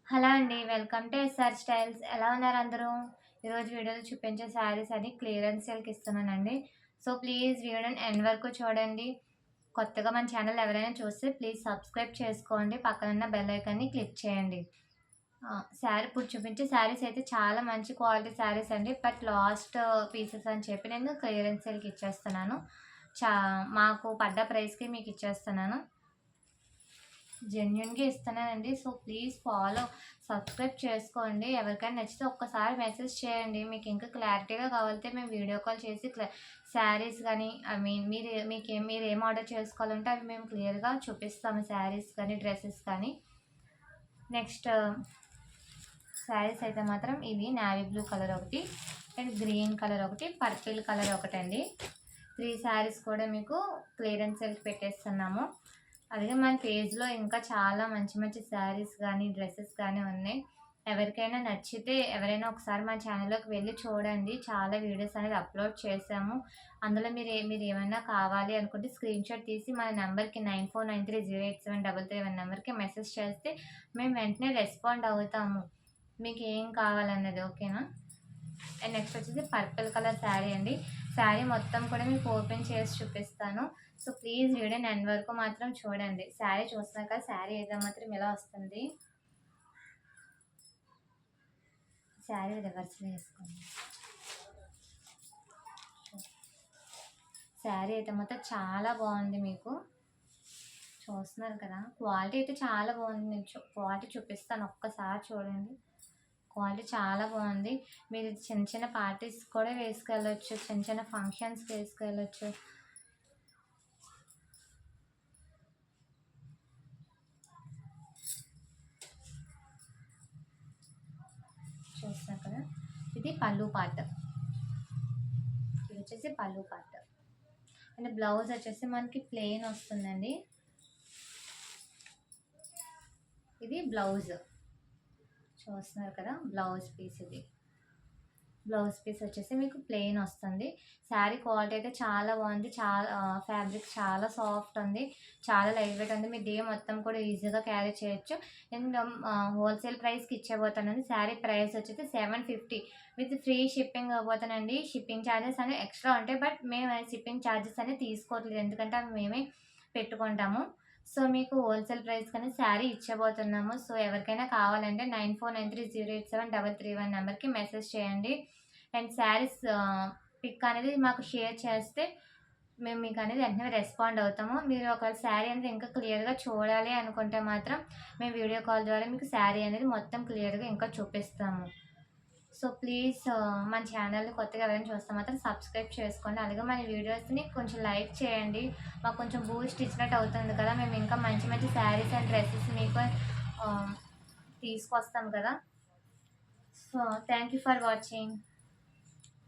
Hello అండి. Welcome to SR styles. ఎలా ఉన్నారు అందరూ? ఈరోజు వీడియోలో చూపించే శారీస్ అని క్లియరెన్స్ సేల్‌కి ఇస్తున్నానండి. సో, ప్లీజ్ వీడియోని ఎండ్ వరకు చూడండి. కొత్తగా మన ఛానల్ ఎవరైనా చూస్తే ప్లీజ్ సబ్స్క్రైబ్ చేసుకోండి. పక్కనున్న బెల్ ఐకాన్‌ని క్లిక్ చేయండి. ఇప్పుడు చూపించే శారీస్ అయితే చాలా మంచి క్వాలిటీ శారీస్ అండి. బట్ లాస్ట్ పీసెస్ అని చెప్పి నేను క్లియరెన్స్ సేల్‌కి ఇచ్చేస్తున్నాను. చా మాకు పడ్డ ప్రైస్‌కి మీకు ఇచ్చేస్తున్నాను. జెన్యూన్‌గా ఇస్తున్నానండి. సో, ప్లీజ్ సబ్స్క్రైబ్ చేసుకోండి. ఎవరికైనా నచ్చితే ఒక్కసారి మెసేజ్ చేయండి. మీకు ఇంకా క్లారిటీగా కావాలంటే మేము వీడియో కాల్ చేసి శారీస్ గానీ, ఐ మీన్ మీరేం ఆర్డర్ చేసుకోవాలంటే అవి మేము క్లియర్‌గా చూపిస్తాము. శారీస్ కానీ, డ్రెసెస్ కానీ. నెక్స్ట్ శారీస్ అయితే మాత్రం ఇవి నేవీ బ్లూ కలర్ ఒకటి, అండ్ గ్రీన్ కలర్ ఒకటి, పర్పుల్ కలర్ ఒకటండి. 3 శారీస్ కూడా మీకు క్లియరెన్స్ సేల్‌కి పెట్టేస్తున్నాము. అలాగే మన పేజ్‌లో ఇంకా చాలా మంచి మంచి శారీస్ కానీ, డ్రెసెస్ కానీ ఉన్నాయి. ఎవరికైనా నచ్చితే ఎవరైనా ఒకసారి మన ఛానల్‌లోకి వెళ్ళి చూడండి. చాలా వీడియోస్ అనేది అప్లోడ్ చేశాము. అందులో మీరేమైనా కావాలి అనుకుంటే స్క్రీన్‌షాట్ తీసి మన నెంబర్‌కి 9493087331 నెంబర్‌కి మెసేజ్ చేస్తే మేము వెంటనే రెస్పాండ్ అవుతాము. మీకు ఏం కావాలన్నది. ఓకేనా? అండ్ నెక్స్ట్ వచ్చేసి పర్పుల్ కలర్ శారీ అండి. శారీ మొత్తం కూడా మీకు ఓపెన్ చేసి చూపిస్తాను. సో, ప్లీజ్ వీడియోని ఎండ్ వరకు మాత్రం చూడండి. శారీ చూస్తున్నాక శారీ అయితే మాత్రం ఇలా వస్తుంది. శారీ రివర్స్‌లో వేసుకోండి. శారీ అయితే మాత్రం చాలా బాగుంది. మీకు చూస్తున్నారు కదా, క్వాలిటీ అయితే చాలా బాగుంది. నేను క్వాలిటీ చూపిస్తాను, ఒక్కసారి చూడండి. క్వాలిటీ చాలా బాగుంది. మీరు చిన్న చిన్న పార్టీస్ కూడా వేసుకెళ్ళొచ్చు, చిన్న చిన్న ఫంక్షన్స్కి వేసుకెళ్ళొచ్చు. చూస్తున్నారు కదా, ఇది పళ్ళు పార్ట్. ఇది వచ్చేసి పళ్ళు పార్ట్. అండ్ బ్లౌజ్ వచ్చేసి మనకి ప్లెయిన్ వస్తుందండి. ఇది బ్లౌజ్. చూస్తున్నారు కదా, బ్లౌజ్ పీస్. ఇది బ్లౌజ్ పీస్ వచ్చేసి మీకు ప్లెయిన్ వస్తుంది. శారీ క్వాలిటీ అయితే చాలా బాగుంది. ఫ్యాబ్రిక్ చాలా సాఫ్ట్ ఉంది. చాలా లైట్ వెయిట్ ఉంది. మీ డే మొత్తం కూడా ఈజీగా క్యారీ చేయొచ్చు. అండ్ హోల్సేల్ ప్రైస్కి ఇచ్చేపోతానండి. శారీ ప్రైస్ వచ్చేసి 750 విత్ ఫ్రీ షిప్పింగ్ అవ్వబోతానండి. షిప్పింగ్ ఛార్జెస్ అనేవి ఎక్స్ట్రా ఉంటాయి. బట్ మేము షిప్పింగ్ ఛార్జెస్ అనేవి తీసుకోవట్లేదు, ఎందుకంటే అవి మేమే పెట్టుకుంటాము. సో, మీకు హోల్సేల్ ప్రైస్ కానీ శారీ ఇచ్చేబోతున్నాము. సో, ఎవరికైనా కావాలంటే 9493087331 నెంబర్కి మెసేజ్ చేయండి. అండ్ శారీస్ పిక్ అనేది మాకు షేర్ చేస్తే మేము మీకు అనేది వెంటనే రెస్పాండ్ అవుతాము. మీరు ఒకవేళ శారీ అనేది ఇంకా క్లియర్‌గా చూడాలి అనుకుంటే మాత్రం మేము వీడియో కాల్ ద్వారా మీకు శారీ అనేది మొత్తం క్లియర్‌గా ఇంకా చూపిస్తాము. సో, ప్లీజ్ మన ఛానల్‌ని కొత్తగా ఎవరైనా చూస్తే మాత్రం సబ్స్క్రైబ్ చేసుకోండి. అలాగే మన వీడియోస్‌ని కొంచెం లైక్ చేయండి. మాకు కొంచెం బూస్ట్ ఇచ్చినట్టు అవుతుంది కదా. మేము ఇంకా మంచి మంచి శారీస్ అండ్ డ్రెసెస్ మీకు తీసుకొస్తాం కదా. So, thank you for watching.